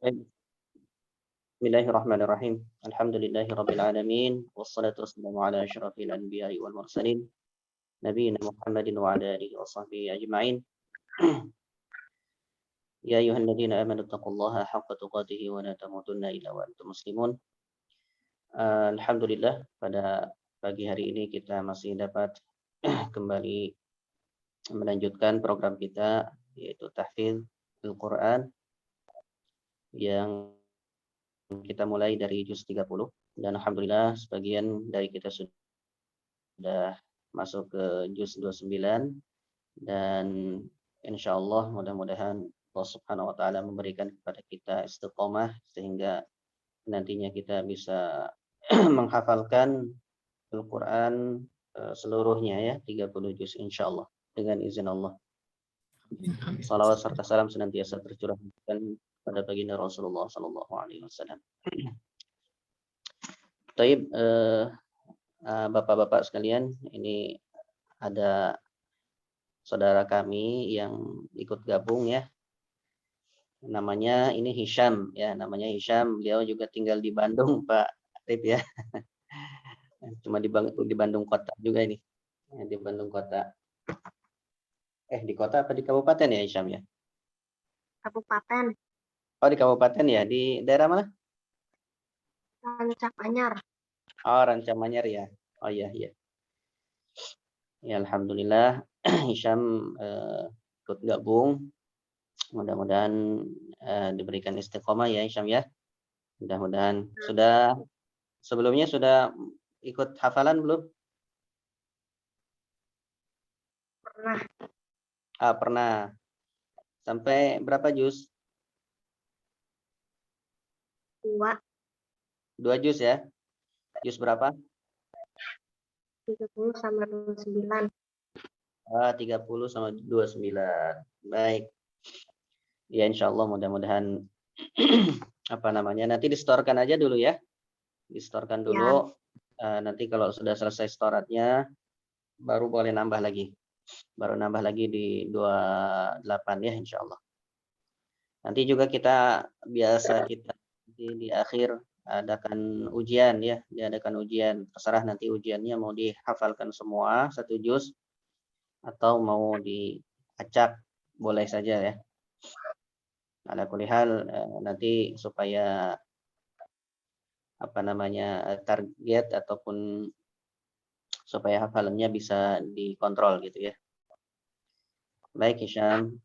Baik. Bismillahirrahmanirrahim. Alhamdulillahirabbil alamin wassalatu wassalamu ala asyrafil anbiya'i wal mursalin nabiyina Muhammadin wa ala alihi wa sahbihi ajma'in. Ya ayyuhalladzina amanu taqullaha haqqa tuqatih wa la tamutunna illa wa antum muslimun. Alhamdulillah pada pagi hari ini kita masih dapat kembali melanjutkan program kita yaitu tahfidz Al-Qur'an yang kita mulai dari juz 30 dan alhamdulillah sebagian dari kita sudah masuk ke juz 29 dan insyaallah mudah-mudahan Allah Subhanahu wa taala memberikan kepada kita istiqomah sehingga nantinya kita bisa menghafalkan Al-Qur'an seluruhnya ya 30 juz insyaallah dengan izin Allah. Salawat serta salam senantiasa tercurahkan pada baginda Rasulullah sallallahu alaihi wasallam. Taib, Bapak-bapak sekalian, ini ada saudara kami yang ikut gabung ya. Namanya ini Hisham ya, namanya Hisham. Beliau juga tinggal di Bandung, Pak Arif ya. Cuma di Bandung kota juga ini. Di Bandung kota. Di kota apa di kabupaten ya Hisham ya? Kabupaten Oh, di kabupaten ya. Di daerah mana? Rancamanyar. Oh, Rancamanyar ya. Oh iya iya. Ya alhamdulillah Hisham ikut gabung. Mudah-mudahan diberikan istiqomah ya Hisham ya. Mudah-mudahan sebelumnya sudah ikut hafalan belum? Pernah. Pernah. Sampai berapa juz? 2 juz ya. Juz berapa? 30 sama 29. 30 sama 29. Baik. Ya insyaallah mudah-mudahan nanti distorkan aja dulu ya. Distorkan dulu. Ya. Nanti kalau sudah selesai storatnya baru boleh nambah lagi. Baru nambah lagi di 28 ya insyaallah. Nanti juga kita di akhir adakan ujian ya, diadakan ujian. Terserah nanti ujiannya mau dihafalkan semua 1 juz atau mau diacak boleh saja ya. Ala kulli hal nanti supaya target ataupun supaya hafalannya bisa dikontrol gitu ya. Baik Hisham.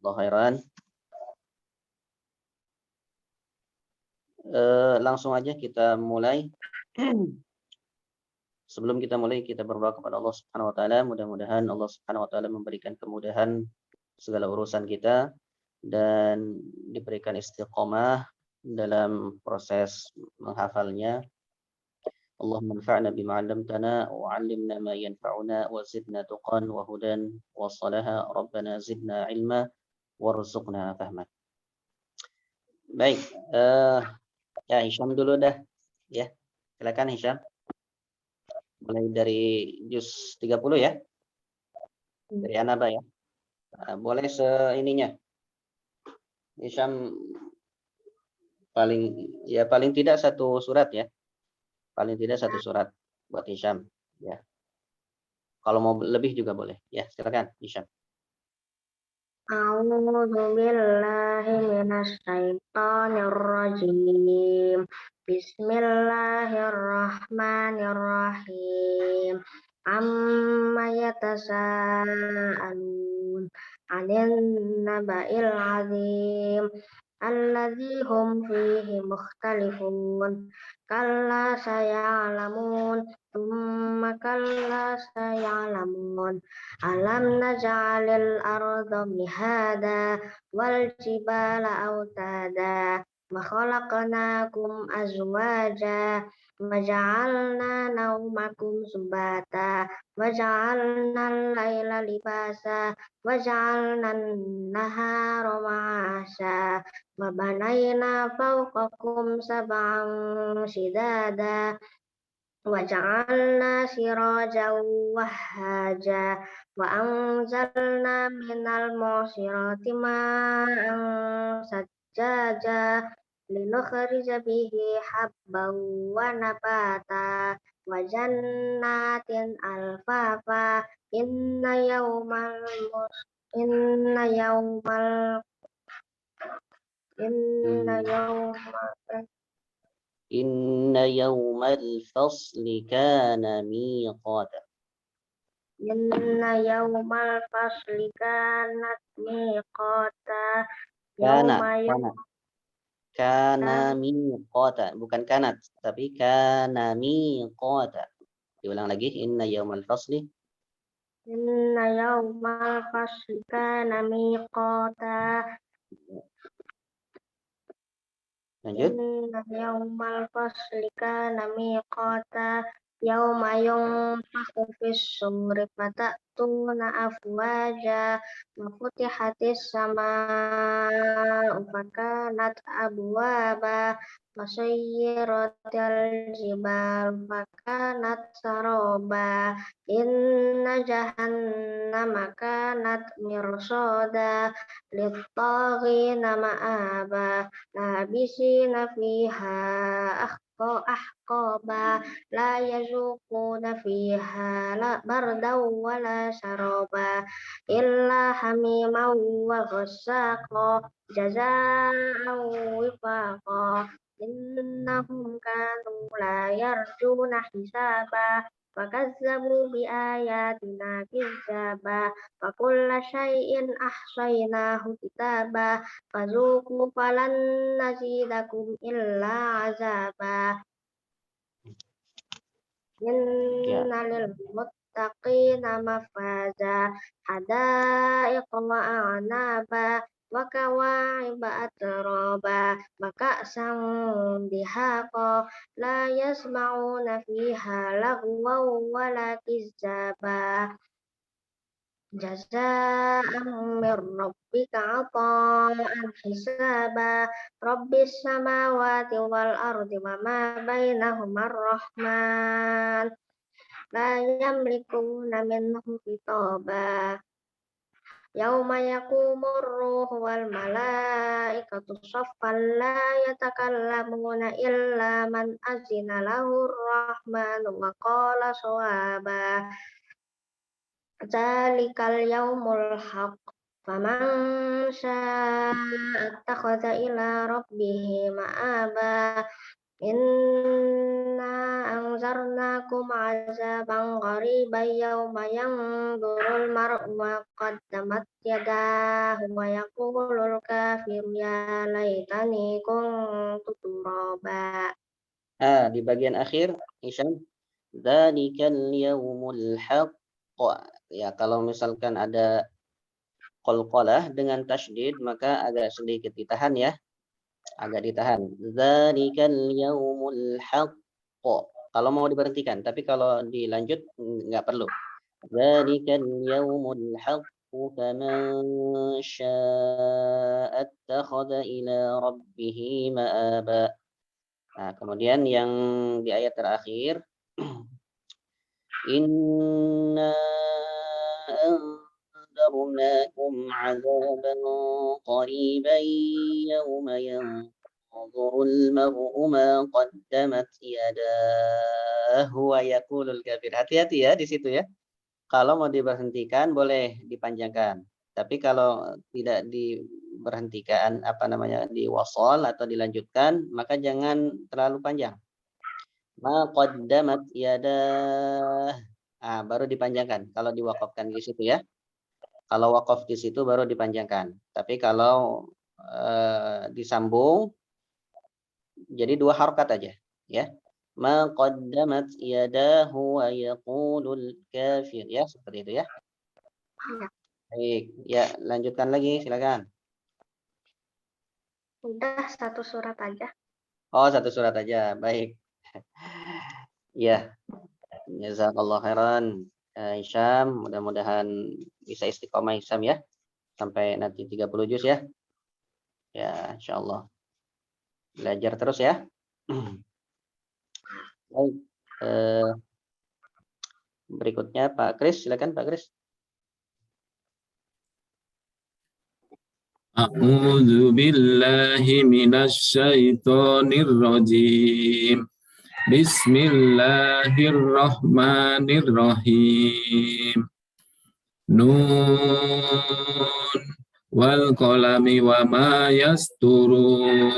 Allah khairan. Langsung aja kita mulai. Sebelum kita mulai kita berdoa kepada Allah Subhanahu wa taala, mudah-mudahan Allah Subhanahu wa taala memberikan kemudahan segala urusan kita dan diberikan istiqomah dalam proses menghafalnya. Allahumma anfa'na bima 'allamtana wa 'allimna ma yanfa'una wa zidna tuqan wa hudan wa salaha rabbana zidna ilma warzuqna fahma. Baik, ya Hisham dulu dah ya. Silakan Hisham. Mulai dari juz 30 ya. Dari Anaba ya. Boleh seininya. Hisham paling tidak 1 surat ya. Paling tidak 1 surat buat Hisham ya. Kalau mau lebih juga boleh. Ya, silakan Hisham. A'udzu billahi minasy syaithanir rajim. Bismillahirrahmanirrahim. Amma yatasaalun 'anil naba'il 'azim alladzi hum fihi mukhtalifun. Kalla saya'lamun, tsumma kalla saya'lamun. Alam naj'alil arda mihada wal jibala autada wa khalaqnakum azwaja wa ja'alna naumakum subata wa ja'alna al-laila libasa wa ja'alna an-nahara ma'asha wa banayna fawqakum sab'an shidada wa ja'alna sirajan wahhaja wa anzalna minal mu'sirati ma'an أجاجا لنخرج به حبا ونباتا وجنات ألفافا إن يوم ال- إن يوم إن يوم الفصل كان ميقاتا. إن يوم الفصل كانت ميقاتا Kana, يوم kana, kana يوم miqata, bukan kanat, tapi kana miqata. Diulang lagi, inna yaumal fasli. إن يوم الفصل كان ميقاتا Lanjut. إن يوم الفصل كان ميقاتا يوم ينفخ في الصور فتأتون أفواجا وفتحت السماء فكانت أبوابا وسيرت الجبال فكانت سرابا إن جهنم كانت مرصادا للطاغين مآبا لابسين فيها أحقابا لا يذوقون فيها لا بردا ولا شرابا إلا حميما وغساقا جزاء وفاقا إنهم كانوا لا يرجون حسابا فكذبوا بآياتنا كذابا وكل شيء أحصيناه كتابا فذوقوا فلن نزيدكم إلا عذابا Ya. إن للمتقين مفازا حدائق وأعنابا وكواعب أترابا وكأسا دهاقا لا يسمعون فيها لغوا ولا كذابا جزاء من ربك عطاء حسابا رب السماوات والأرض وما بينهما الرحمن لا يملكون منه خطابا يوم يقوم الروح والملائكة صفا لا يتكلمون إلا من أذن له الرحمن وقال صوابا ذلك اليوم الحق فمن شاء اتخذ إلى ربه مآبا إنا أنذرناكم عذابا قريبا يوم ينظر المرء ما قدمت يداه ويقول الكافر يا ليتني كنت ترابا. Di bagian akhir, Isyam. Dzalikal yaumul haqq. Ya, kalau misalkan ada qalqalah dengan tasydid, maka agak sedikit ditahan ya. Agak ditahan. Dzalikal yaumul haqq. Kalau mau diberhentikan, tapi kalau dilanjut nggak perlu. Dzalikal yaumul haqq faman syaa'a attakhadha ila rabbih ma'aba. Nah, kemudian yang di ayat terakhir, inna anzarnakum 'adzaban qariban yawma yanzurul mar'u ma qaddamat yadahu wa yaqulul kafir. Hati-hati ya di situ ya. Kalau mau diberhentikan boleh dipanjangkan. Tapi kalau tidak diberhentikan, diwasal atau dilanjutkan, maka jangan terlalu panjang. Ma qaddamat yadah. Baru dipanjangkan kalau diwakafkan di situ ya. Kalau wakaf di situ baru dipanjangkan. Tapi kalau disambung jadi 2 harokat aja ya. Ma qaddamat yadahu wa yaqulul kafir ya, seperti itu ya. Baik, ya lanjutkan lagi silakan. Udah satu surat aja. Oh, 1 surat aja. Baik. Ya, jazakallah khairan. Isyam, mudah-mudahan bisa istiqomah Isyam ya. Sampai nanti 30 juz ya. Ya, insyaallah. Belajar terus ya. Baik. Berikutnya Pak Kris, silakan Pak Kris. A'udzu billahi minasy syaithanir rajim. Bismillahirrahmanirrahim. Nun wal qalami wa ma yasturun.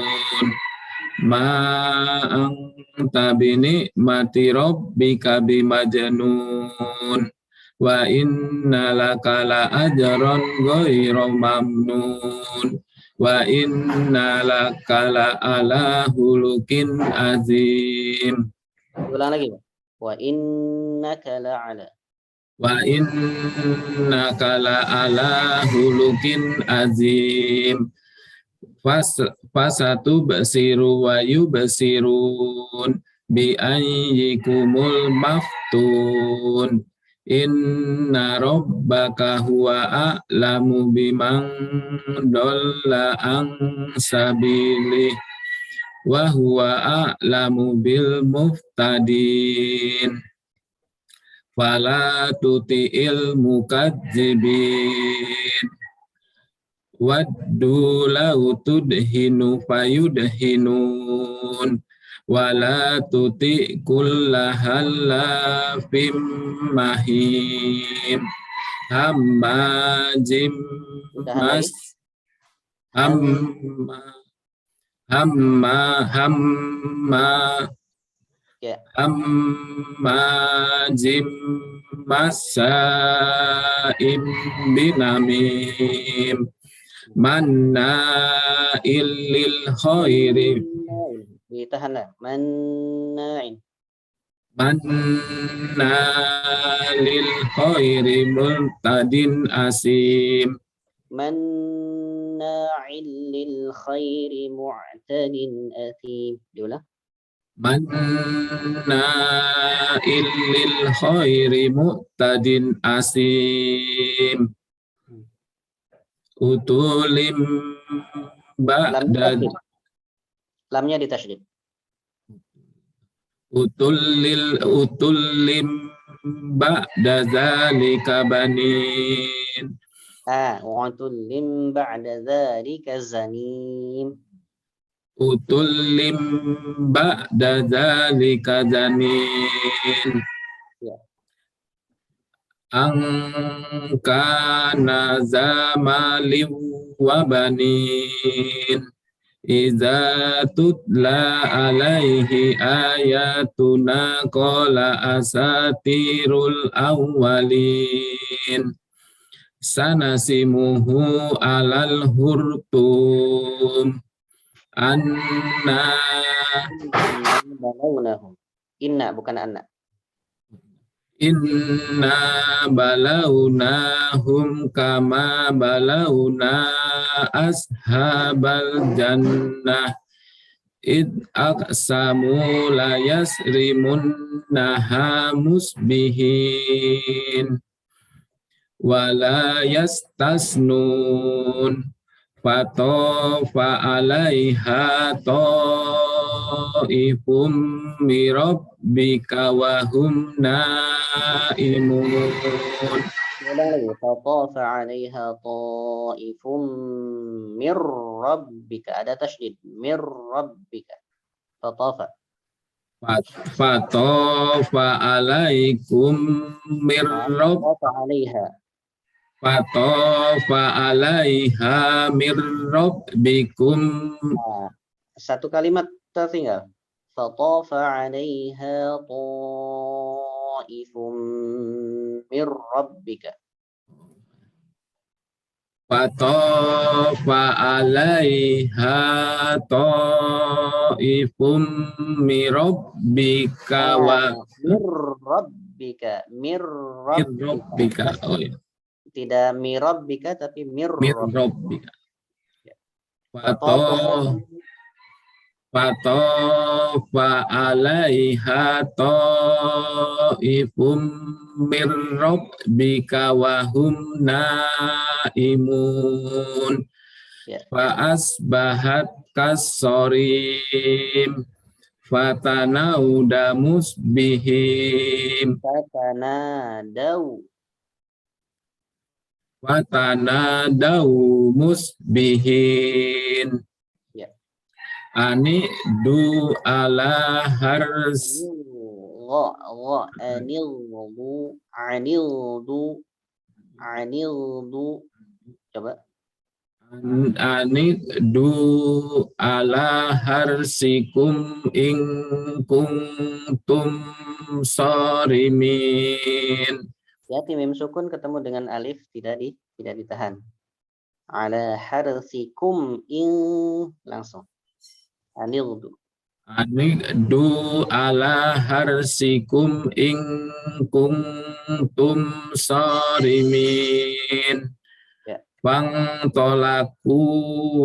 Ma anta bi ni'mati rabbika bimajnun. Wa inna laka la ajran ghairu mamnun. Wa inna laka la ala hulukin azim. Ulang lagi, Pak. Wa innaka la'ala. Wa innaka la ala hulukin azim. Fasatu basiru wa yubasirun bi ayyikumul maftun. Inna rabbaka huwa a'lamu biman dolla an sabilih wa huwa a'lamu bil muftadin. Fala tuti'il mukadzibin. Waddu lau tudhinu fayudhinun. Wala tuti' kulla halafim mahim. Hammajim mas Ya. Hammajim masa'im binamim. Manna'il lil khairi. Ditahan lah. Manna'in. Manna'il khairi mu'tadin asim. Manna'il lil khairi mu'tadin athim. Diulang. Manna'il lil khairi mu'tadin asim. Utulim ba'da. Lamnya ditasydid. Utullim ba'da zalika banin. Utullim ba'da zalika zanim. Utullim ba'da zalika zanin. Ya. Angkana zamalim wa banin. Iza tutla alaihi ayatuna qala asatirul awwalin. Sanasimuhu alal hurtum. Anna balawnahum. Inna bukan anna. Inna balawnahum kama balawna ashabal jannah id aqsamu la yasrimunnaha musbihin wala yastasnun fatofa alaiha ta'ifum mirabbika wa hum naimun. Fatafa 'alaiha ta'ifum mir rabbika. Ada tasydid. Mir rabbika. Fatafa. Fatofa alaikum mir Fatafa 'alaiha. Fatofa alaiha mir rabbikum. Satu kalimat tertinggal. Fatafa 'alaiha ta'ifum mir rabbika. Fatafa alaiha ta'ifum mir rabbika wa mir rabbika. Mir rabbika. Oh ya. Tidak mirabbika tapi mir rabbika. Fatofa alaiha ta'ifum mir rabbika wa hum naimun. Fa asbahat kasorim fatanauda musbihim. Fatanadau. wa tanadaw musbihin Ya. ani du ala hars Anildu. Coba. ani du ala harsikum ing kuntum sarimin. Ya, mim sukun ketemu dengan alif tidak ditahan. Ala harsikum ing langsung. Anildu. Ani du ala harsikum ing kuntum sarimin. Ya. Bang tolaku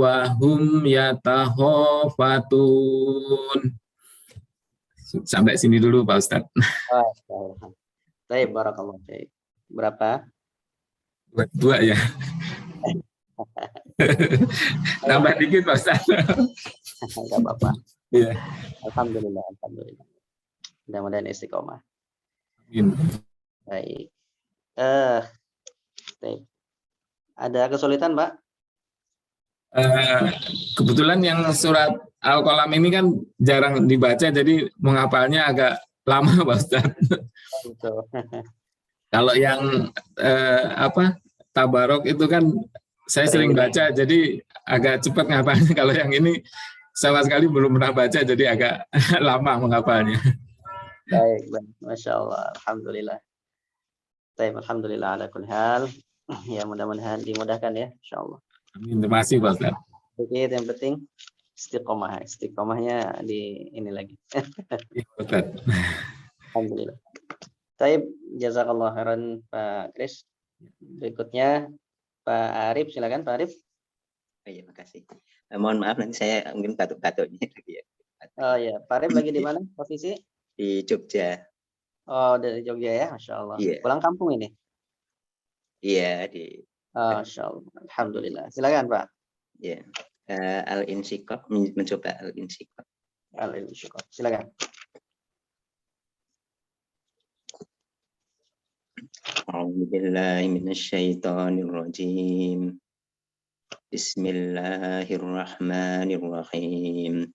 wahum yatahofatun. Sampai sini dulu Pak Ustadz. Baik, barakallah. Berapa? Dua ya. Tambah dikit Pak Ustadz. Enggak apa-apa. Iya. Alhamdulillah. Mudah-mudahan istiqomah. Baik. Baik. Ada kesulitan, Pak? Kebetulan yang surat Al-Qalam ini kan jarang dibaca, jadi menghafalnya agak lama, Pak Ustadz. Betul. Kalau yang Tabarok itu kan saya sering baca, jadi agak cepat menghafalnya. Kalau yang ini sama sekali belum pernah baca, jadi agak lama menghafalnya. Baik. Masya Allah. Alhamdulillah. Baik, alhamdulillah ala kulli hal. Ya, mudah-mudahan dimudahkan ya, insya Allah. Amin. Terima kasih, Pak Ustadz. Oke, yang penting istiqomah. Istiqomahnya di ini lagi. Alhamdulillah. Baik, jazakallah khairan Pak Kris. Berikutnya Pak Arif, silakan Pak Arif. Iya, makasih. Mohon maaf nanti saya mungkin batuk-batuknya lagi ya. Oh ya, Pak Arif lagi di mana posisi? Di Jogja. Oh, dari Jogja ya, Masya Allah. Iya. Pulang kampung ini? Iya, di Masya Allah. Alhamdulillah. Silakan Pak. ya. Al-Insyiqaq, mencoba Al-Insyiqaq. Al-Insyiqaq. Silakan. A'udzu billahi minasyaitonir rajim. Bismillahirrahmanirrahim.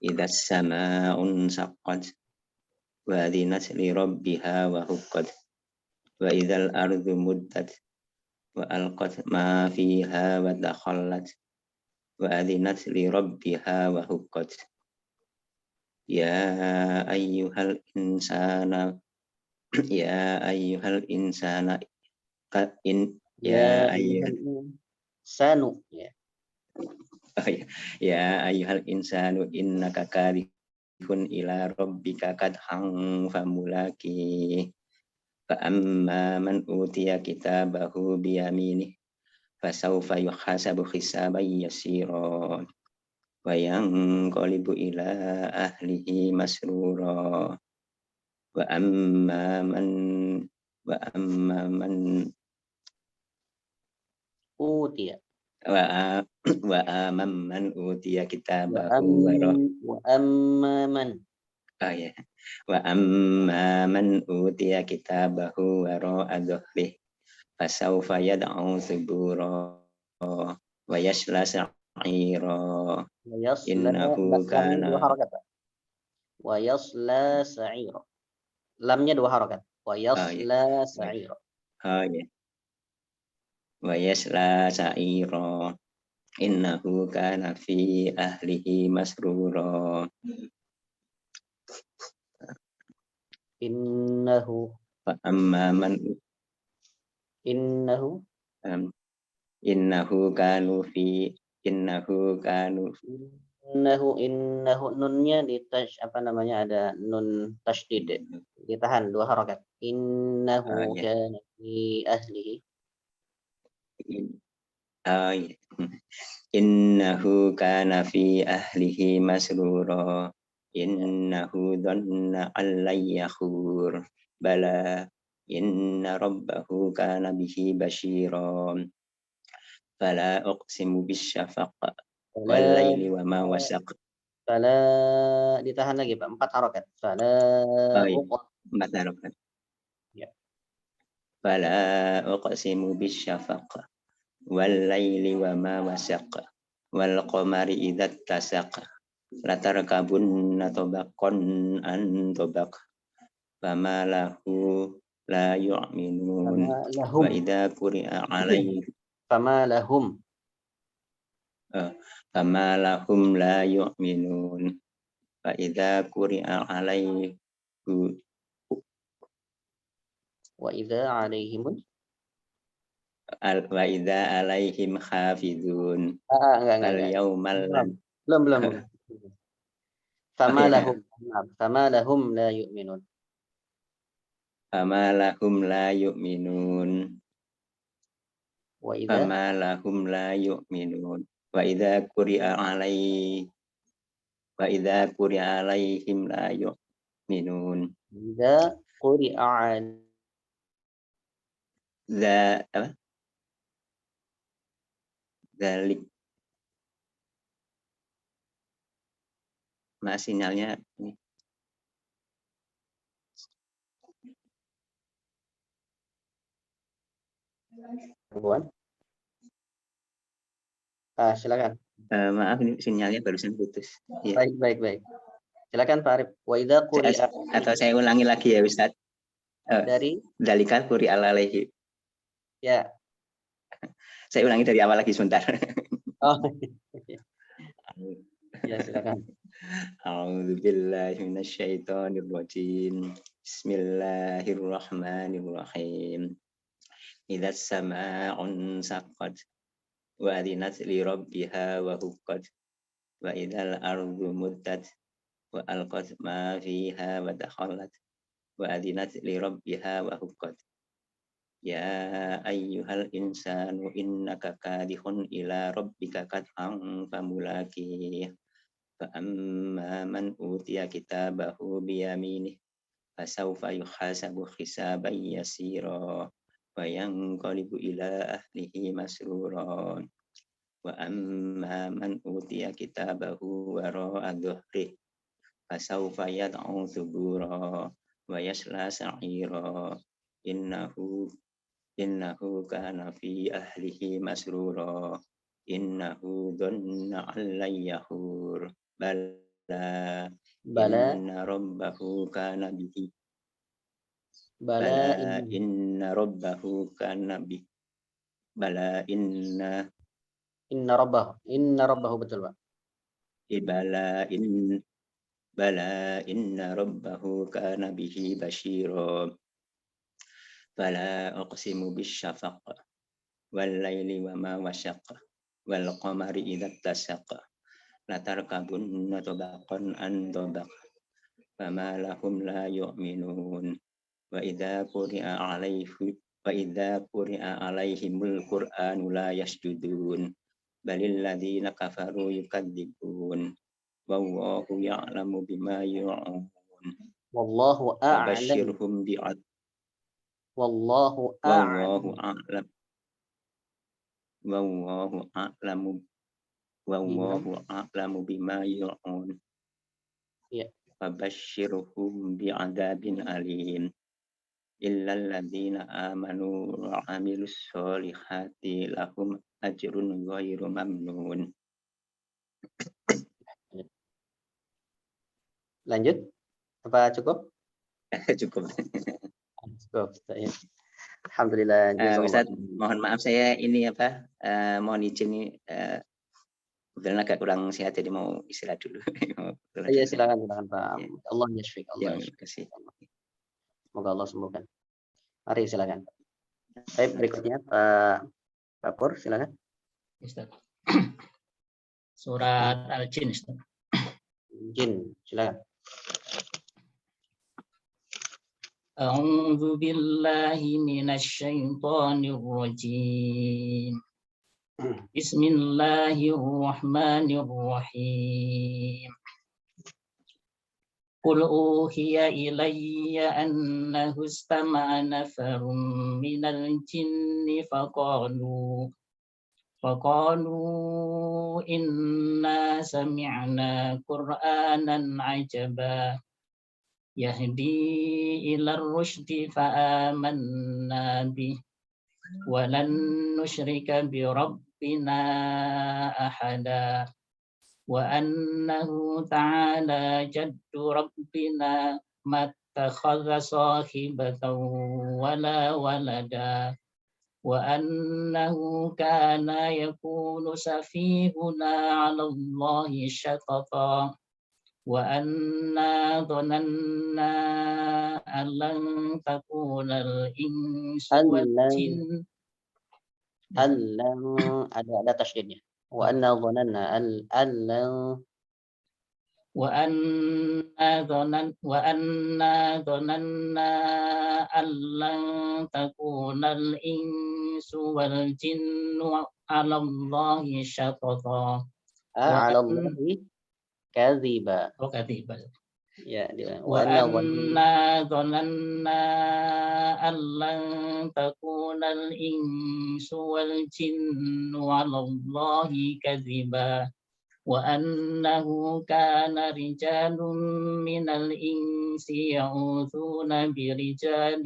Idzas samaa'un saqqat wa adzinat li rabbiha wa huqqat wa idzal ardu muddat wa alqat ma fiha wa dakhallat wa adzinat li rabbiha wa huqqat. Ya ayyuhal insana ya ayyuhal insana Sanu ya. Oh, ya ayyuhal insanu innaka kadhifun ila rabbika kadhan famulaki fa amma man utiya kitabahu bi yaminih fasawfa yuhasabu hisaban yasira wa yanqalibu ila ahlihi masrura wa amma man Utiya. wa amman utiya kitabahu Wa amma man. ya. Wa amma man utiya kitabahu wara'a dhuhrih fasawfa yad'u thubura wa yasla sa'ira innahu kana wa yasla sa'ira. Lamnya 2 harakat. Wa yasla sa'ira. ya. Wa yasla sa'ira innahu kana fi ahlihi masrura. Innahu Fa amma man innahu nunnya ada nun tasydid. Ditahan 2 harakat. Innahu kana fi ahlihi. Innahu kana fi ahlihi masrura innahu dhanna an lan yakhur bala inna rabbahu kana bihi basyira fala uqsimu bisyafaq wal laili wa ma wasaq. Fala ditahan lagi Pak, 4 harakat. Fala 4 harakat. Ya. Fala uqsimu bisyafaq wal laili wa ma wasaq wal qamari idza tasaq latarkabunna tabaqan an tabaq fama lahu la yu'minun wa idza quri'a alaihim fama lahum fama lahum la yu'minun wa idza quri'a alaihim wa idza alaihim wa idza alaihim hafizun fal enggak. yaumal Belum. Fama lahum la yu'minun. fama lahum la yu'minun Wa idza fama lahum la yu'minun wa idza quri'a alaihim la yu'minun idza quri'a Dzalik sinyalnya ini. Silakan. Maaf ini sinyalnya barusan putus. Ya. Baik. Silakan Pak Arif. Wa idza quri'a Atau saya ulangi lagi ya Ustaz. dari Dzalikal quri'a alaihi. ya. Saya ulangi dari awal lagi sebentar. Oh. Ya, silakan. A'udzu billahi minasyaitonir rajim. Bismillahirrahmanirrahim. Idzas samaa'un saqqat wa adinat li rabbiha wa huqqat wa idzal ardu muddat wa alqat ma fiha wa dakhalat wa adinat li rabbiha wa huqqat. Ya ayyuhal insanu innaka kadihun ila rabbika kadhan famulaqih. Fa amma man utiya kitabahu biyaminih fasawfa yuhasabu hisaban yasira wa yanqalibu ila ahlihi masrura. Wa amma man utiya kitabahu wara'a dhuhrih fasawfa yad'u thubura wa yasla sa'ira innahu kana fi ahlihi masrura innahu dhanna an lan yahur bala inna rabbahu kana bihi bala inna rabbahu kana bihi bala inna rabbahu betul Pak. Bala inna rabbahu kana bihi basyira. Fala uqsimu bisyafaq wal laili wa ma wasaq wal qamari idza tasaq latarkabunna tabaqan an tabaq fama lahum la yu'minun wa idza quri'a alaihimul qur'anu la yasjudun balil ladzina kafaru yukadzibun wallahu ya'lamu bima yu'un Wallahu a'lam. Fabashshirhum bi'ad Wallahu Wallahu a'lam. a'lamu bima yu'un. Ya. Fabashshirhum bi'adzabin alim. Illal ladzina amanu wa 'amilus sholihati lahum ajrun ghairu mamnun. Lanjut. Apa cukup? Cukup. Cukup. Alhamdulillah. Ustaz, mohon maaf saya ini mohon izin kebetulan agak kurang sehat jadi mau istirahat dulu. Iya silakan Pak. Ya. Allah yashfik. Ya, terima kasih. Semoga Allah sembuhkan. Mari silakan. Baik, berikutnya Pak Pur silakan. Ustaz. Surat Al-Jin, Ustaz. Jin, silakan. A'udzu billahi minasy syaithanir rajim. Bismillahirrahmanirrahim. Qul uhiya ilayya annahu istama'a nafarun minal jinni faqalu inna sami'na qur'anan ajaba يهدي إلى الرشد فآمنا به ولن نشرك بربنا أحدا وأنه تعالى جد ربنا ما اتخذ صاحبة ولا ولدا وأنه كان يقول سفيهنا على الله شططا وأنا ظننا أن لن تكون الإنس والجن ada tasydidnya. Wa anna dhananna وأنا ظننا أن لن تكون الإنس والجن على الله شططا ala Allahi kadhiba. وكذبا Ya, wa anna dhananna وأنا ظننا أن لن تكون الإنس والجن على الله كذبا وأنه كان رجال من الإنس يعوذون برجال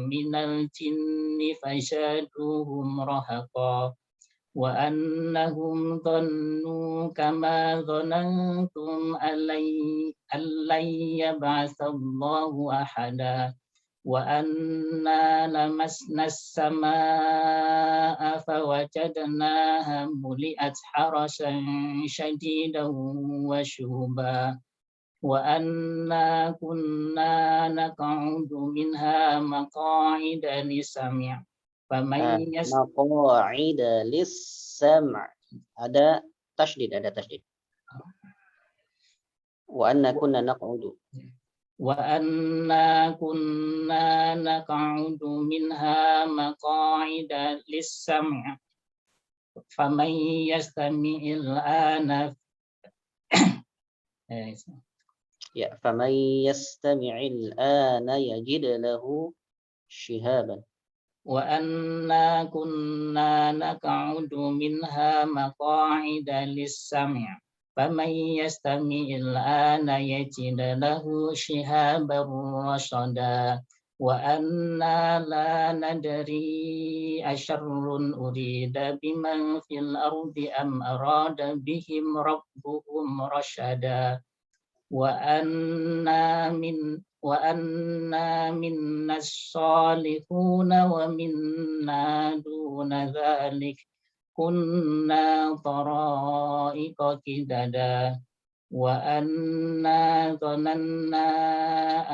من الجن فزادوهم رهقا وأنهم ظنوا كما ظننتم أن لن يبعث الله أحدا وأنا لمسنا السماء فوجدناها ملئت حرسا شديدا وشهبا وأنا كنا نقعد منها مقاعد للسمع فمن maqa'ida lis-sam'. Ada tasydid. Wa anna kunna naq'udu. وأنا كنا نقعد منها مقاعد للسمع فمن يستمع الآن Ya, faman yastami'il ana yajid lahu shihaban. وأنا كنا نقعد منها مقاعد للسمع فمن يستمع الآن يجد له شهابا رصدا وأنا لا ندري أشر أريد بمن في الأرض أم أراد بهم ربهم رشدا وأنا منا الصالحون ومنا دون ذلك كنا طرائق قددا وأنا ظننا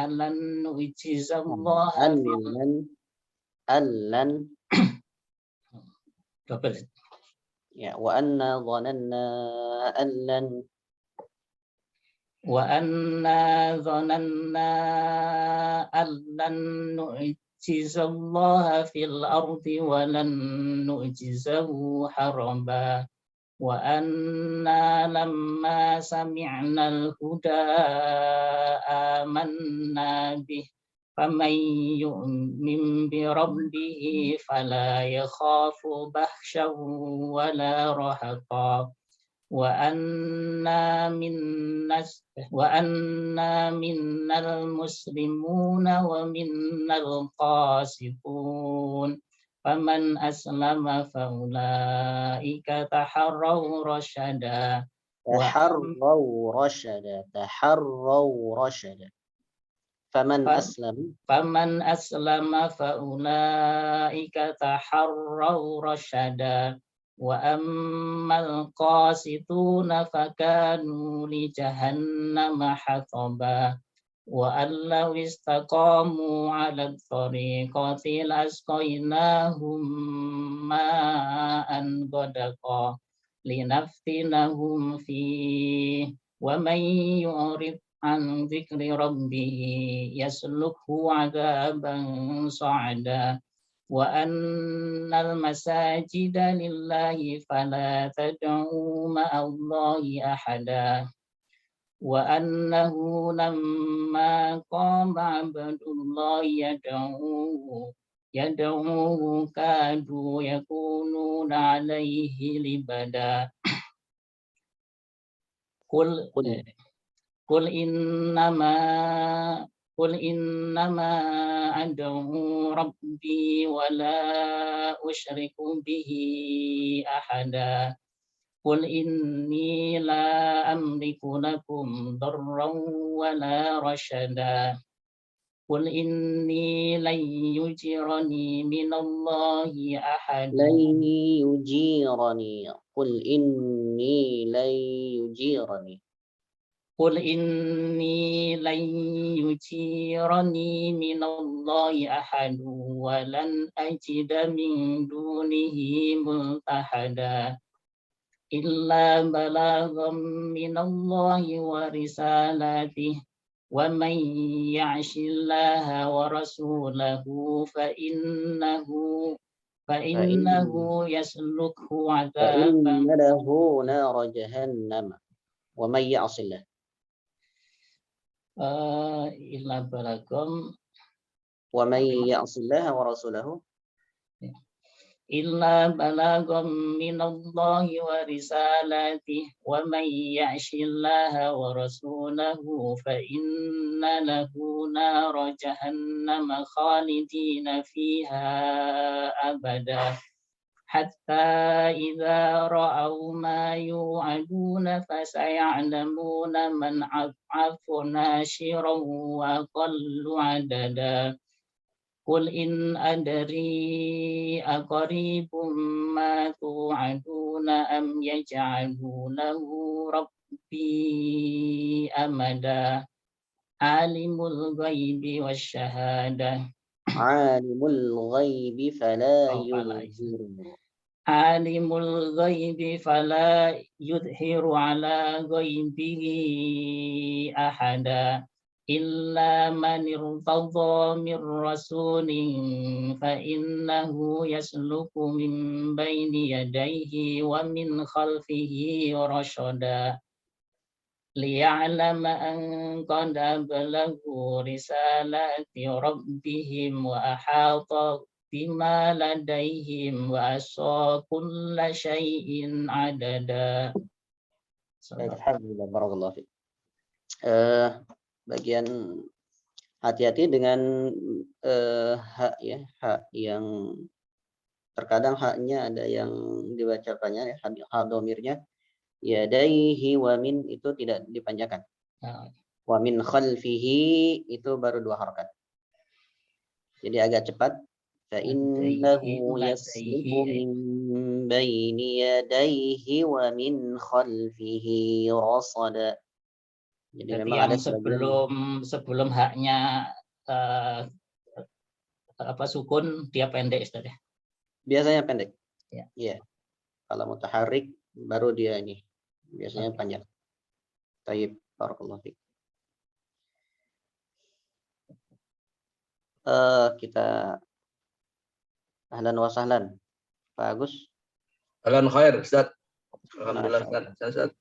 أن لن نعجز الله wa anna dhananna وأنا ظننا أن لن نعجز الله في الأرض ولن نعجزه هربا وأنا لما سمعنا الهدى آمنا به فمن يؤمن بربه فلا يخاف بخسا ولا رهقا وأنا منا المسلمون ومنا القاسطون فمن أسلم فأولئك تحروا رشدا فمن أسلم فأولئك تحروا رشدا وأما القاسطون فكانوا لجهنم حطبا وأن لو استقاموا على الطريقة لأسقيناهم ماء غدقا لنفتنهم فيه ومن يعرض عن ذكر ربه يسلكه عذابا صعدا وأن المساجد لله فلا تدعوا مع الله أحدا وأنه لما قام عبد الله يدعوه كادوا يكونون عليه لبدا Qul innama ad'u rabbi wa la usyriku bihi ahada. Qul inni la amliku lakum darran wa la rasyada. Qul inni lan yujirani minallahi ahad. لن يجيرني قل إني لن يجيرني Qul inni lan yujirani minallahi ahad wa lan ajida min dunihi multahada. Illa balagham minallahi wa risalatihi. Wa man ya'shillaha wa rasulahu fa innahu yaslukhu فإن adzaban له نار جهنم ومن يعص الله illa balagham ومن يعص الله ورسوله illa balagham minallahi wa risalatihi wa man ya'shillaha wa rasulahu fa inna lahu nara jahannama khalidina fiha abada. Hatta idza ra'aw ma yu'aduna fasaya'lamuna man ad'afu nashiran wa aqallu adada. Qul in adri aqaribum ma tu'aduna am yaj'alu lahu rabbi amada. Alimul ghaibi wasyahada. عالم الغيب فلا يظهر Alimul ghaibi fala yudhiru ala ghaibihi ahada. Illa man irtadha min rasulin fa innahu yasluku min baini yadayhi wa min khalfihi rasyada. Liya'lama an qad balaghu risalati rabbihim wa ahata bima ladaihim wa ahsa kulla syai'in adada. Baik, alhamdulillah, barakallahu fiik. Bagian hati-hati dengan hak ya, hak yang terkadang haknya ada yang dibacakannya ya, hak domirnya yadaihi wa min itu tidak dipanjangkan. Wa min khalfihi itu baru 2 harakat. Jadi agak cepat. Fa innahu yasluku min baini yadaihi wa min khalfihi rasada. Jadi Jadi memang ada sebelum haknya sukun dia pendek Ustaz ya. Biasanya pendek. Ya. Iya. Kalau mutaharrik baru dia ini biasanya panjang. Tayyib, barakallahu fiik. Kita ahlan wa sahlan. Pak Agus. Ahlan khair, Ustaz. Alhamdulillah, Ustaz.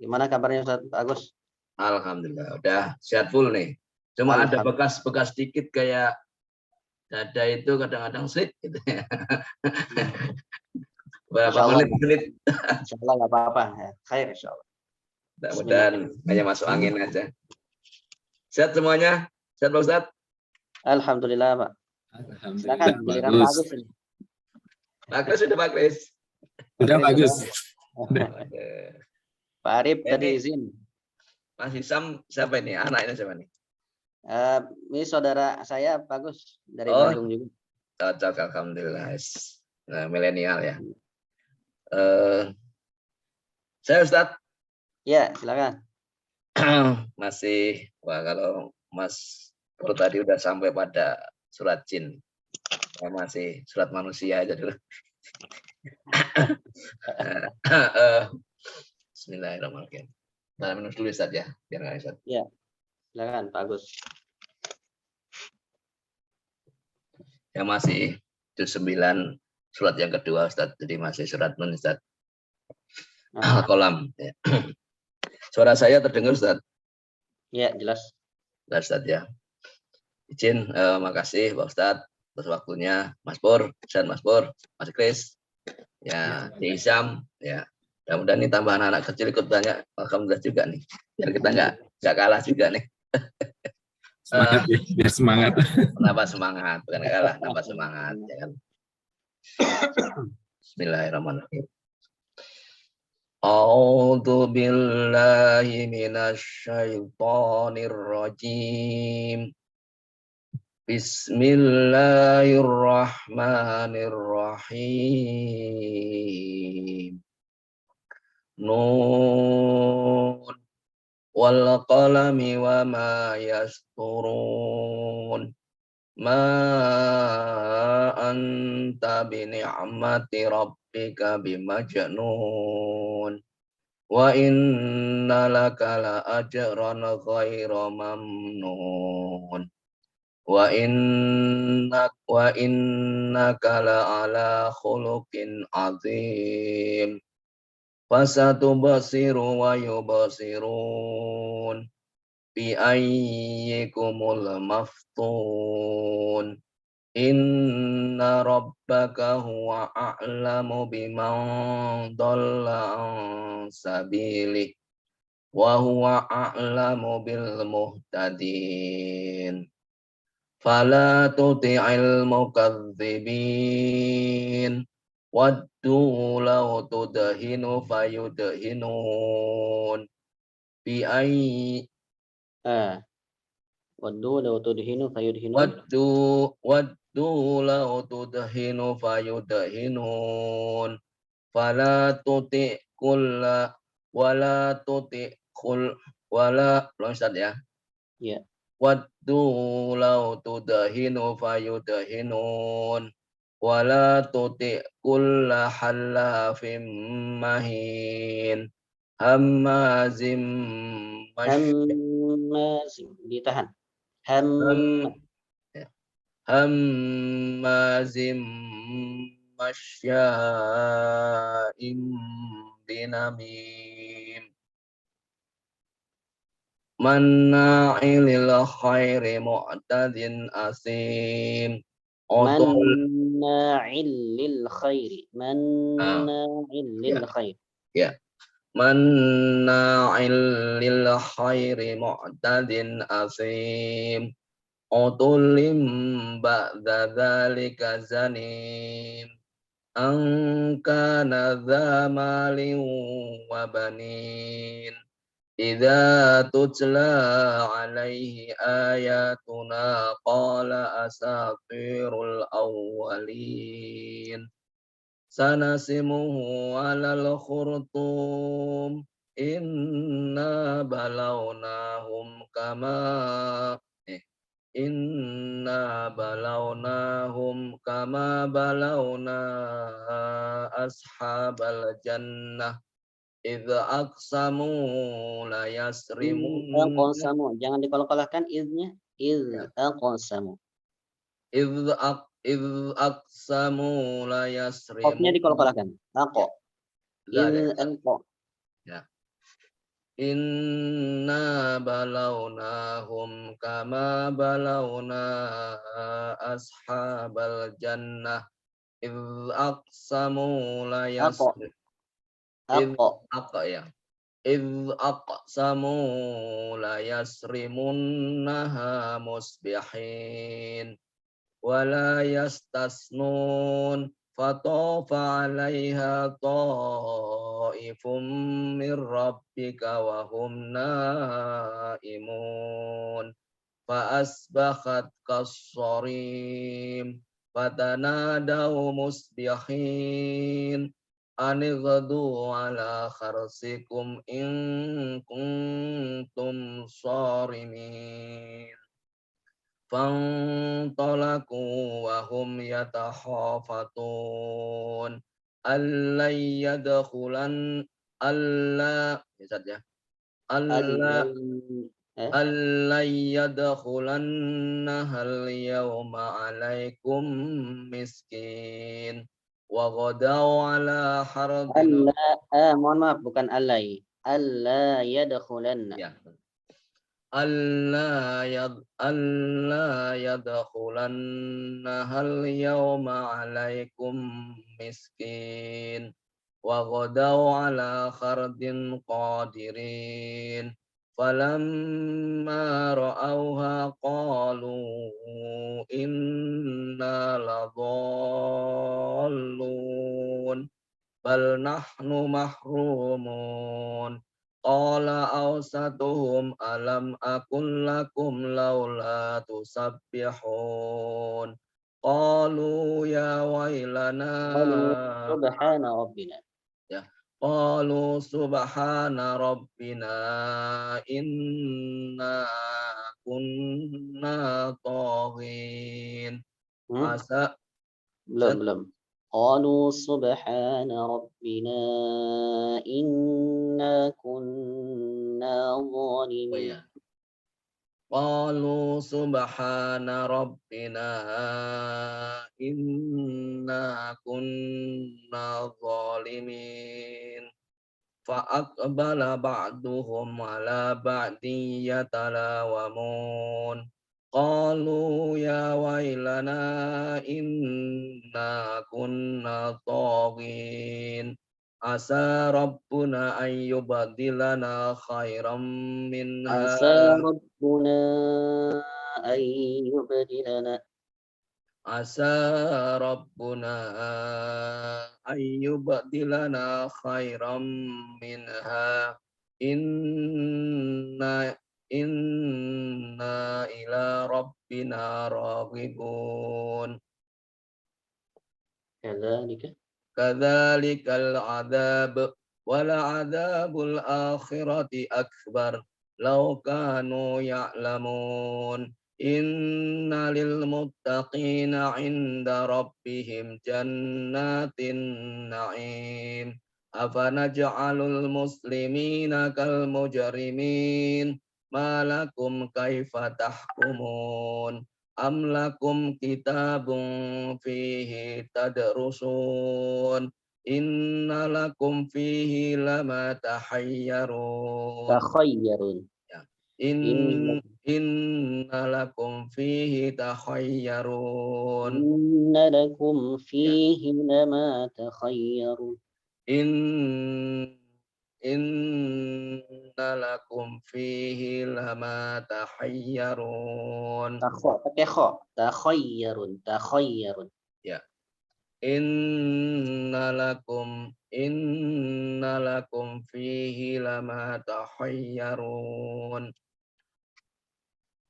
Gimana kabarnya Ustaz Pak Agus? Alhamdulillah, udah sehat full nih. Cuma ada bekas-bekas dikit kayak dada itu kadang-kadang slit gitu. Berapa menit? Insyaallah nggak apa-apa. Khair insyaallah. Mudah-mudahan hanya masuk angin aja. Sehat semuanya? Sehat Pak Ustaz? Alhamdulillah Pak. Silakan giliran Pak Agus ini. Pak Agus sudah Pak Kris. Sudah bagus. Pak Arif tadi izin. Mas Hisam siapa ini? Anaknya siapa nih? Ini saudara saya Pak Agus dari Bandung juga. Cocok, alhamdulillah. Nah, milenial ya. Saya Ustaz. Ya, silakan. Masih, kalau Mas Pur tadi udah sampai pada surat jin. Saya masih surat manusia aja dulu. Bismillahirrahmanirrahim. Nah, minum dulu Ustaz ya, biar nggak Ustaz. Ya, silakan Pak Agus. Ya masih juz 9 surat yang kedua Ustaz. Jadi masih surat Nun Ustaz. Al-Qalam. Ya. Suara saya terdengar Ustaz? Ya, jelas. Jelas Ustaz ya. Izin, makasih Pak Ustaz atas waktunya, Mas Pur, Ustaz Mas Pur, Mas Kris, ya, Hisam, ya. Mudah-mudahan ini tambah anak-anak kecil ikut banyak, alhamdulillah juga nih. Biar kita nggak Nggak kalah juga nih. Semangat ya, biar semangat. Nambah semangat, bukan kalah, nambah semangat. Ya kan? Bismillahirrahmanirrahim. A'udzu billahi minasy syaithanir rajim. Bismillahirrahmanirrahim. Nun wal qalami wa ma yasturun. Ma anta bi ni'mati rabbika bimajnun. Wa inna laka la ajran ghaira mamnun. Wa innaka la ala khuluqin azim. Fasatubsiru wa yubsirun. Bi ayyikumul maftun. Inna rabbaka huwa a'lamu biman dhalla an sabilihi wa huwa a'lamu bil muhtadin. Fala tuti'il mukadzibin waddu law tudhinu fayudhinun bi ayyi Waddu law tudhinu fayudhinun. waddu law tudhinu fayudhinun fala tuti' kulla wala tuti' kul wala Ustaz ya. Ya. Waddu law tudhinu fayudhinun wala tuti' kulla halafim mahin hammazim Hammazim, ditahan. Hammazim masya'im binamim manna'ilil khairi mu'tadin asim. Manna'il lil khairi. Manna'il lil Ya. khair. Ya. Manna'il lil khairi mu'tadin asim. Utulim ba'da dzalika zanim. An kana dza malin wa banin. Idza tutla alaihi ayatuna qala asatirul awwalin. Sanasimuhu alal khurtum. Inna balawnahum kama balawna ashabal jannah idza aqsamu la yasrimun. Aqsamu, jangan dikolok-kolokkan idnya. Aqsamu. Idza aqsamu la Qafnya yasrimun. dikolok-kolokkan. Aqo. Aqo. Ya. Inna balawnahum kama balawna ashabal jannah idza aqsamu la yasrimun. Idz aqsamu la yasrimunnaha musbihin wa la yastasnun fatafa 'alaiha ta'ifum min rabbika wa hum naimun fa asbahat kas-sarim fatanadaw musbihin anighdu ala kharsikum in kuntum sarimin. Fantalaku wa hum yatakhafatun alla yadkhulan alla yadkhulannaha al-yawma 'alaikum miskin. Wa ghadaw ala hardin. Mohon maaf, bukan alai. Alla yadkhulanna. Ya. Alla yadkhulannaha al-yawma 'alaikum miskin. Wa ghadaw ala khardin qadirin. فلما رأوها قالوا إنا لضالون بل نحن محرومون قال أوسطهم ألم أقل لكم لولا تسبحون قالوا يا ويلنا سبحان ربنا. قالوا سبحان ربنا إنا كنا طاغين belum. قالوا سبحان ربنا إنا كنا ظالمين. قالوا سبحان ربنا إنا كنا ظالمين فأقبل بعضهم على بعض يتلاومون قالوا يا ويلنا إنا كنا طاغين عسى ربنا أن يبدلنا خيرا منها عسى ربنا أن يبدلنا عسى ربنا أن يبدلنا خيرا منها إنا إلى ربنا راغبون كذلك العذاب ولعذاب الآخرة أكبر لو كانوا يعلمون إن للمتقين عند ربهم جنات النعيم أفنجعل المسلمين كالمجرمين ما لكم كيف تحكمون أم لكم كتاب فيه تدرسون إن لكم فيه لما تحيرون إن لكم فيه تخيرون إن لكم فيه لما تخيرون إن لكم فيه لما تحيرون pakai kho takhayyarun ya inna lakum fihi lama tahayyarun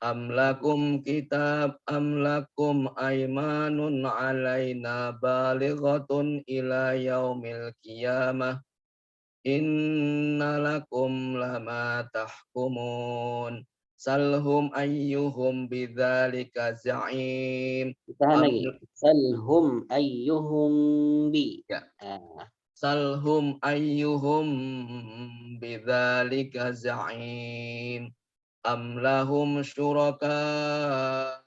am lakum aymanun alaina balighatun ila yaumil qiyamah inna lakum lama tahkumun salhum ayyuhum bidzalika za'im. Tahan lagi. Salhum ayyuhum bi. Ya. Salhum ayyuhum bidzalika za'im. Am lahum syuraka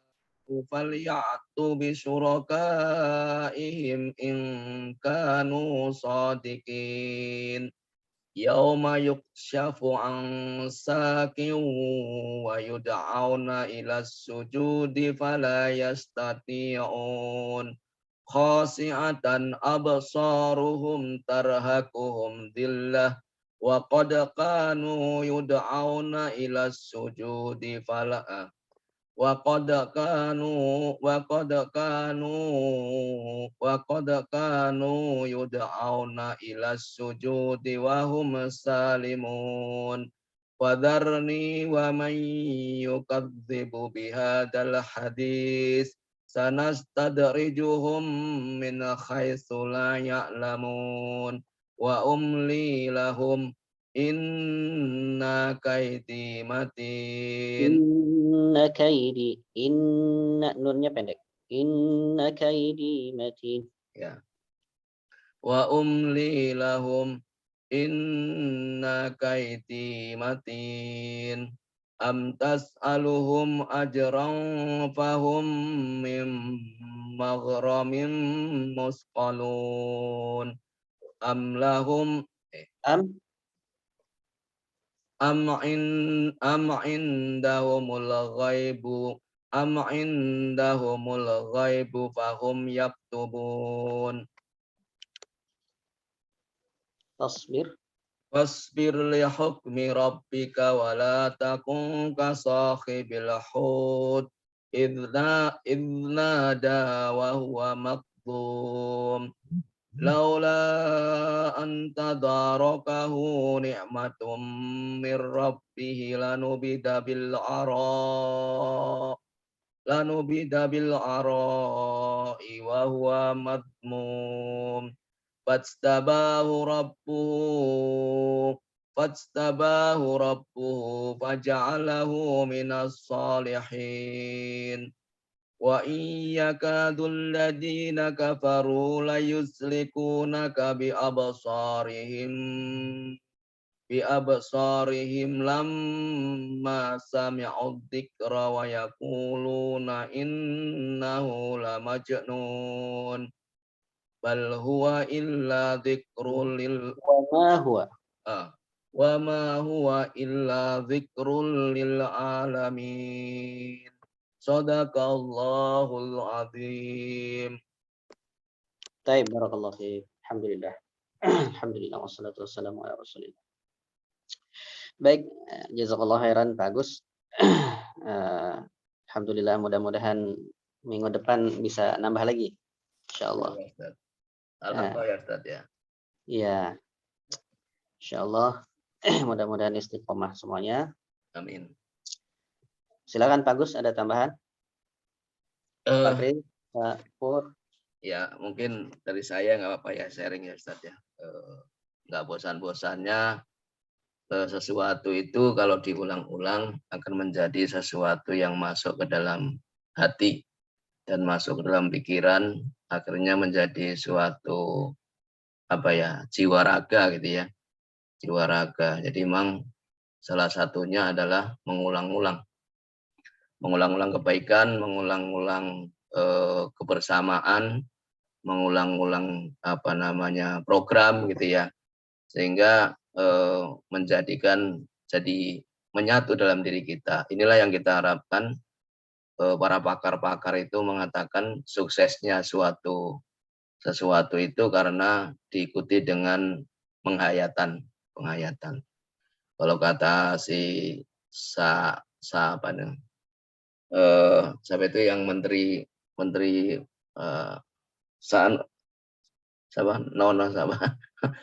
falyatu bi syurakaihim in kanu sadiqin. Yauma yukshafu an sakin wa yud'auna ila sujudi fala yastati'un khasi'atan absaruhum tarhaquhum dhillah wa qad kanu yud'auna ila sujudi fala وقد كانوا يدعون إلى السجود وهم سالمون وذرني ومن يكذب بهذا الحديث سنستدرجهم من حيث لا يعلمون وأملي لهم inna kaidi matin. Inna nunnya pendek. Inna kaidi matin. Ya. Wa umli lahum inna kaidi matin. Am tas'aluhum ajran fahum min maghramin musqalun. Am lahum am indahumul ghaibu fahum yaktubun. Tasbir Wasbir li hukmi rabbika wa la takun ka sahibil hud idna da wa huwa maqdum laula an tadarakahu ni'matum mir rabbih lanubida bil ara'i wa huwa madmum Fajtabahu rabbuhu faja'alahu minas salihin wa iyyakadul ladina kafaru la yuslikunaka bi absarihim lamma sami'ud dzikra wa yaquluna innahu la majnun bal huwa illa dzikrul lil wa ma huwa illa dzikrul lil alamin. Shadaqallahul azim. Baik, barakallahu fiik. Alhamdulillah. Alhamdulillah wassalatu wassalamu ala Rasulillah. Baik, jazakallahu khairan Pak Agus. Alhamdulillah, mudah-mudahan minggu depan bisa nambah lagi. Insyaallah. Alhamdulillah ya Ustaz ya. Iya. Insyaallah mudah-mudahan istiqomah semuanya. Amin. Silakan Pak Gus, ada tambahan? Pak Kris, Pak Pur. Ya, mungkin dari saya nggak apa-apa ya sharing ya Ustaz ya. Nggak bosan-bosannya sesuatu itu kalau diulang-ulang akan menjadi sesuatu yang masuk ke dalam hati dan masuk ke dalam pikiran, akhirnya menjadi suatu jiwa raga gitu ya, jiwa raga. Jadi memang salah satunya adalah mengulang-ulang kebaikan, mengulang-ulang kebersamaan, mengulang-ulang program gitu ya, sehingga menjadikan jadi menyatu dalam diri kita. Inilah yang kita harapkan. Para pakar-pakar itu mengatakan suksesnya sesuatu itu karena diikuti dengan penghayatan. Kalau kata si siapa itu yang menteri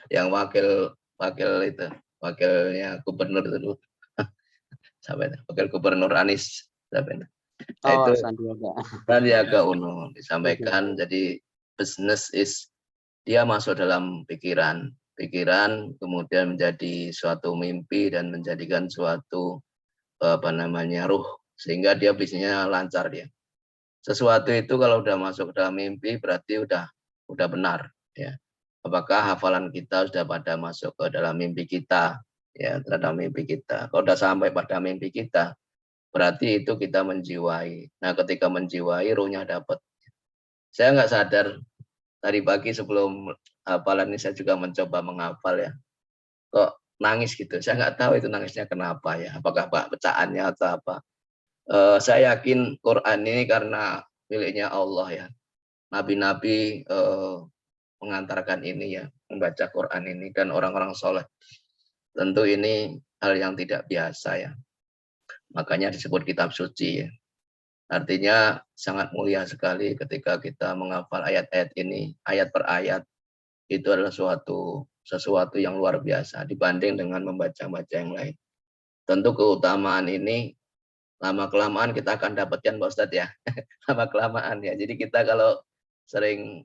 yang wakilnya gubernur itu wakil gubernur Anies Nah, itu Sandiaga Uno disampaikan. Jadi business dia masuk dalam pikiran kemudian menjadi suatu mimpi dan menjadikan suatu ruh, sehingga dia bisnisnya lancar dia. Sesuatu itu kalau udah masuk dalam mimpi berarti udah benar ya. Apakah hafalan kita sudah pada masuk ke dalam mimpi kita ya, terhadap mimpi kita. Kalau udah sampai pada mimpi kita berarti itu kita menjiwai. Nah, ketika menjiwai, ruhnya dapat. Saya nggak sadar tadi pagi sebelum hafalan ini saya juga mencoba menghafal ya. Kok nangis gitu? Saya nggak tahu itu nangisnya kenapa ya. Apakah bacaannya atau apa? Saya yakin Quran ini karena miliknya Allah ya. Nabi-nabi mengantarkan ini ya, membaca Quran ini, dan orang-orang soleh. Tentu ini hal yang tidak biasa ya. Makanya disebut kitab suci ya. Artinya sangat mulia sekali ketika kita menghafal ayat-ayat ini, ayat per ayat. Itu adalah sesuatu yang luar biasa dibanding dengan membaca-baca yang lain. Tentu keutamaan ini lama-kelamaan kita akan dapatkan Pak Ustadz ya. Lama-kelamaan ya. Jadi kita kalau sering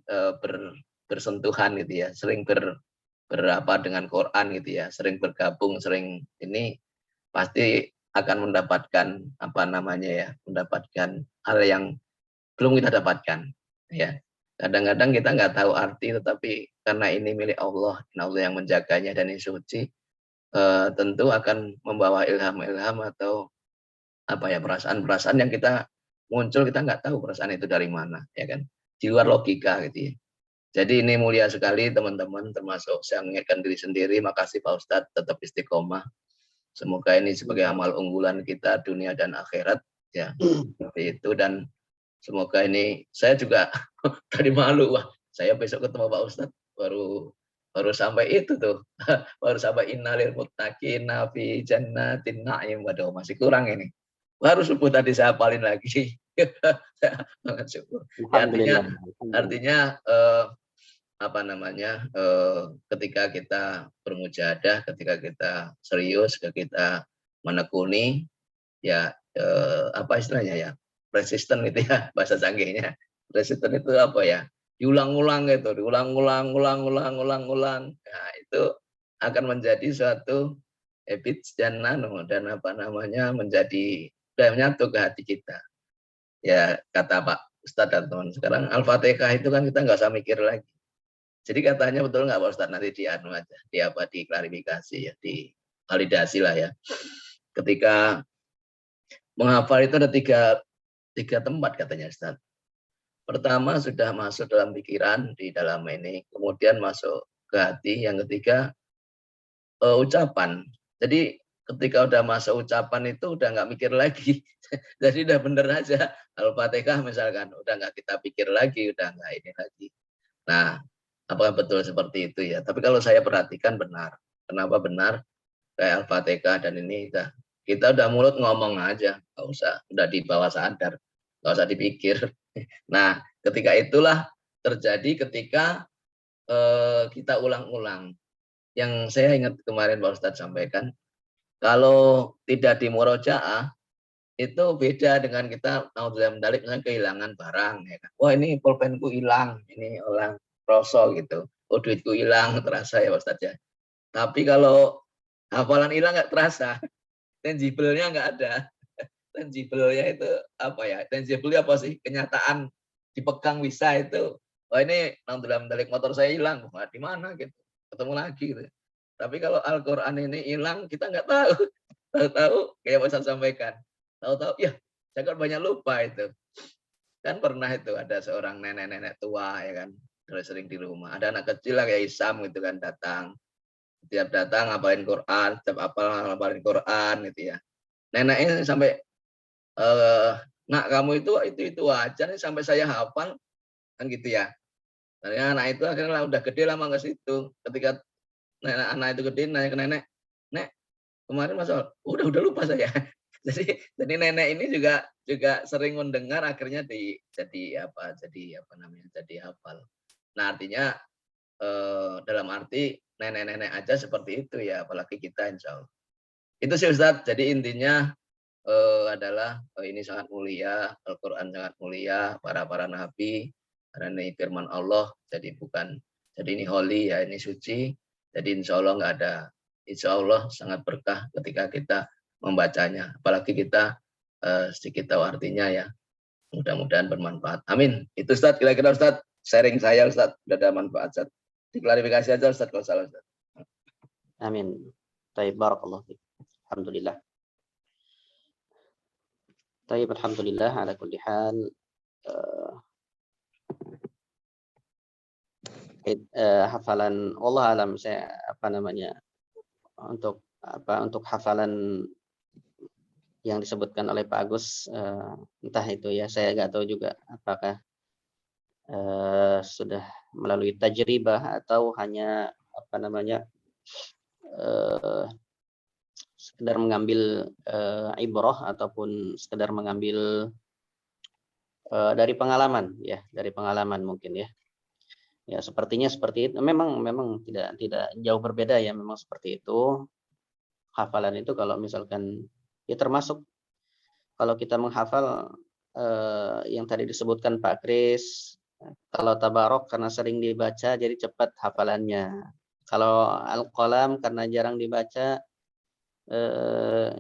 bersentuhan gitu ya, sering dengan Quran gitu ya, sering bergabung, sering ini pasti akan mendapatkan mendapatkan hal yang belum kita dapatkan ya. Kadang-kadang kita nggak tahu arti, tetapi karena ini milik Allah yang menjaganya dan ini suci, tentu akan membawa ilham-ilham atau perasaan-perasaan yang kita muncul, kita nggak tahu perasaan itu dari mana ya kan, di luar logika gitu ya. Jadi ini mulia sekali teman-teman, termasuk saya mengingatkan diri sendiri. Makasih Pak Ustadz, tetap istiqomah. Semoga ini sebagai amal unggulan kita dunia dan akhirat ya, seperti itu. Dan semoga ini saya juga tadi malu, wah saya besok ketemu Pak Ustadz baru baru sampai itu tuh. Baru sampai innalil muttaqina fi jannatin na'im. Waduh, masih kurang ini. Baru subuh tadi saya hafalin lagi. Sangat syukur. Ya, artinya apa namanya, ketika kita bermujahadah, ketika kita serius, ketika kita menekuni, ya apa istilahnya ya, resisten gitu ya, bahasa canggihnya. Resisten itu apa ya, diulang-ulang gitu, diulang-ulang. Nah, itu akan menjadi suatu habits dan apa namanya, menjadi menyatu ke hati kita. Ya kata Pak Ustadz dan teman sekarang, Al-Fatihah itu kan kita nggak usah mikir lagi. Jadi katanya betul nggak Pak Ustadz, nanti di anu aja, diklarifikasi ya, divalidasi lah ya. Ketika menghafal itu ada tiga tempat katanya Ustadz. Pertama sudah masuk dalam pikiran di dalam ini, kemudian masuk ke hati, yang ketiga ucapan. Jadi ketika udah masuk ucapan itu udah nggak mikir lagi. Jadi udah bener aja. Al-Fatihah misalkan, udah nggak kita pikir lagi, udah nggak ini lagi. Nah, apakah betul seperti itu ya? Tapi kalau saya perhatikan benar. Kenapa benar? Kayak Al-Fatihah dan ini kita udah mulut ngomong aja, nggak usah, udah di bawah sadar, nggak usah dipikir. Nah, ketika itulah terjadi ketika kita ulang-ulang. Yang saya ingat kemarin Pak Ustadz sampaikan, kalau tidak di murojaah, itu beda dengan kita naudzubillah mendalik, misalnya kehilangan barang. Ya kan? Wah ini pulpenku hilang, ini orang rosol gitu. Oh duitku hilang, terasa ya Pak Ustadz ya. Tapi kalau hafalan hilang nggak terasa, tangible-nya nggak ada. Tangible-nya itu apa ya? Tangible-nya apa sih? Kenyataan dipegang bisa itu. Wah ini naudzubillah mendalik, motor saya hilang. Wah di mana gitu? Ketemu lagi gitu. Tapi kalau Al-Quran ini hilang, kita nggak tahu. Tahu-tahu kayak Pak Ustadz sampaikan. Tahu-tahu ya saya kan banyak lupa itu. Kan pernah itu ada seorang nenek-nenek tua ya kan, sering di rumah. Ada anak kecil lah kayak Isam gitu kan datang. Setiap datang ngapalin Quran, setiap apal ngapalin Quran gitu ya. Neneknya sampai nak kamu itu aja nih sampai saya hafal kan gitu ya. Nah, anak itu akhirnya udah gede lama ke situ. Ketika anak itu gede nanya ke nenek, "Nek, kemarin Mas udah lupa saya." Jadi nenek ini juga sering mendengar, akhirnya jadi hafal. Nah artinya dalam arti nenek-nenek aja seperti itu ya, apalagi kita insya Allah. Itu sih Ustadz. Jadi intinya adalah ini sangat mulia, Al-Quran sangat mulia, para nabi, karena ini firman Allah. Jadi ini holy ya, ini suci. Jadi insya Allah nggak ada. Insya Allah sangat berkah ketika kita membacanya, apalagi kita sedikit tahu artinya ya. Mudah-mudahan bermanfaat. Amin. Itu Ustadz, kira-kira Ustadz sharing saya Ustadz, sudah ada manfaat Ustadz. Diklarifikasi aja Ustadz kalau salah Ustadz. Amin. Taib, barakallah. Alhamdulillah. Taib, alhamdulillah ala kulli hal. Hafalan Allah alam, saya untuk hafalan yang disebutkan oleh Pak Agus, entah itu ya, saya nggak tahu juga apakah sudah melalui tajribah atau hanya sekedar mengambil ibrah ataupun sekedar mengambil dari pengalaman ya, dari pengalaman mungkin ya. Ya sepertinya seperti itu. Memang tidak jauh berbeda ya, memang seperti itu. Hafalan itu kalau misalkan ya termasuk kalau kita menghafal yang tadi disebutkan Pak Kris, kalau tabarok karena sering dibaca jadi cepat hafalannya. Kalau Al-Qalam karena jarang dibaca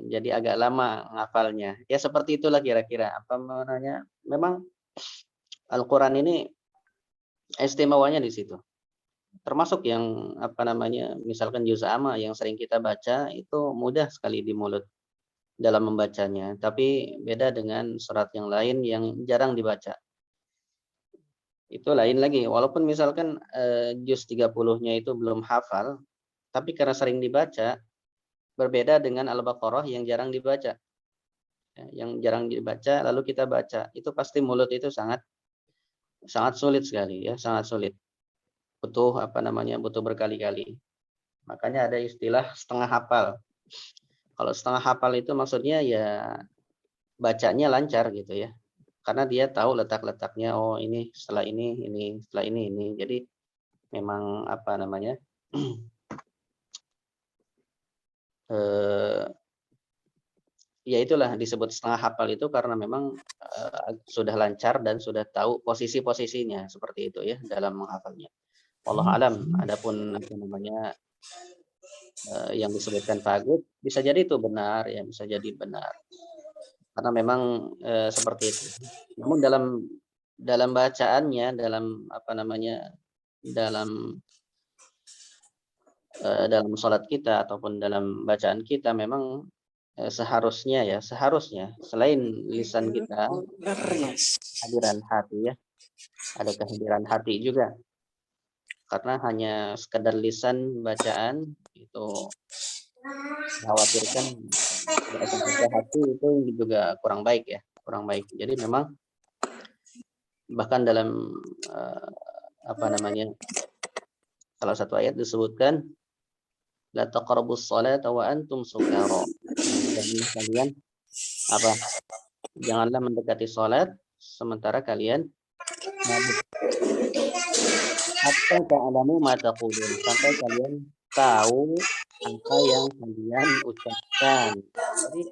jadi agak lama ngafalnya. Ya seperti itulah kira-kira. Apa namanya? Memang Al-Quran ini istimewanya di situ. Termasuk yang misalkan juz amma yang sering kita baca itu mudah sekali di mulut dalam membacanya, tapi beda dengan surat yang lain yang jarang dibaca. Itu lain lagi, walaupun misalkan juz 30-nya itu belum hafal, tapi karena sering dibaca, berbeda dengan Al-Baqarah yang jarang dibaca. Yang jarang dibaca lalu kita baca, itu pasti mulut itu sangat sulit sekali ya, sangat sulit. butuh butuh berkali-kali. Makanya ada istilah setengah hafal. Kalau setengah hafal itu maksudnya ya bacanya lancar gitu ya. Karena dia tahu letak-letaknya, oh ini setelah ini, setelah ini. Jadi memang ya itulah disebut setengah hafal itu karena memang sudah lancar dan sudah tahu posisi-posisinya seperti itu ya dalam menghafalnya. Wallahu alam. Adapun yang disebutkan Pak Agus bisa jadi itu benar ya, bisa jadi benar. Karena memang seperti itu. Namun dalam bacaannya, dalam sholat kita ataupun dalam bacaan kita memang seharusnya selain lisan kita hadiran hati ya, ada kehadiran hati juga. Karena hanya sekedar lisan bacaan itu khawatirkan hati itu juga kurang baik ya, kurang baik. Jadi memang bahkan dalam salah satu ayat disebutkan la taqrabus sholata wa antum sukara. Dan kalian janganlah mendekati salat sementara kalian mabuk. Hatta ta'lamu ma taqulun, sampai kalian tahu apa yang kalian ucapkan. Jadi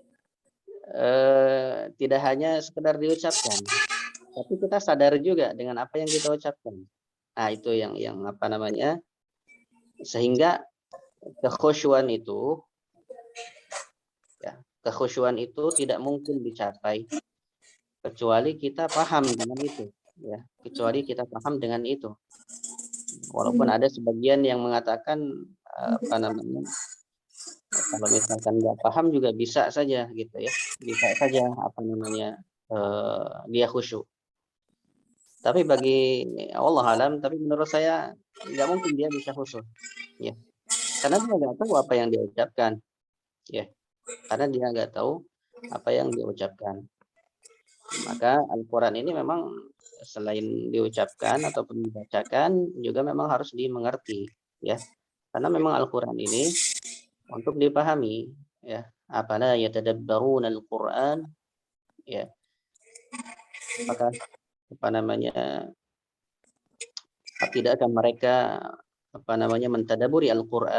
tidak hanya sekedar diucapkan, tapi kita sadar juga dengan apa yang kita ucapkan. Nah, itu yang sehingga kekhusyuan itu tidak mungkin dicapai kecuali kita paham dengan itu ya, walaupun ada sebagian yang mengatakan kalau misalkan nggak paham juga bisa saja gitu ya, bisa saja dia khusyuk. Tapi bagi Allah alam, tapi menurut saya nggak mungkin dia bisa khusyuk ya, karena dia nggak tahu apa yang dia ucapkan ya, karena dia nggak tahu apa yang dia ucapkan. Maka Al-Quran ini memang selain diucapkan ataupun dibacakan juga memang harus dimengerti ya, karena memang Al-Quran ini untuk dipahami ya. Apala yatadabbaruna al-Quran ya, apakah tidak akan mereka mentadaburi Al-Quran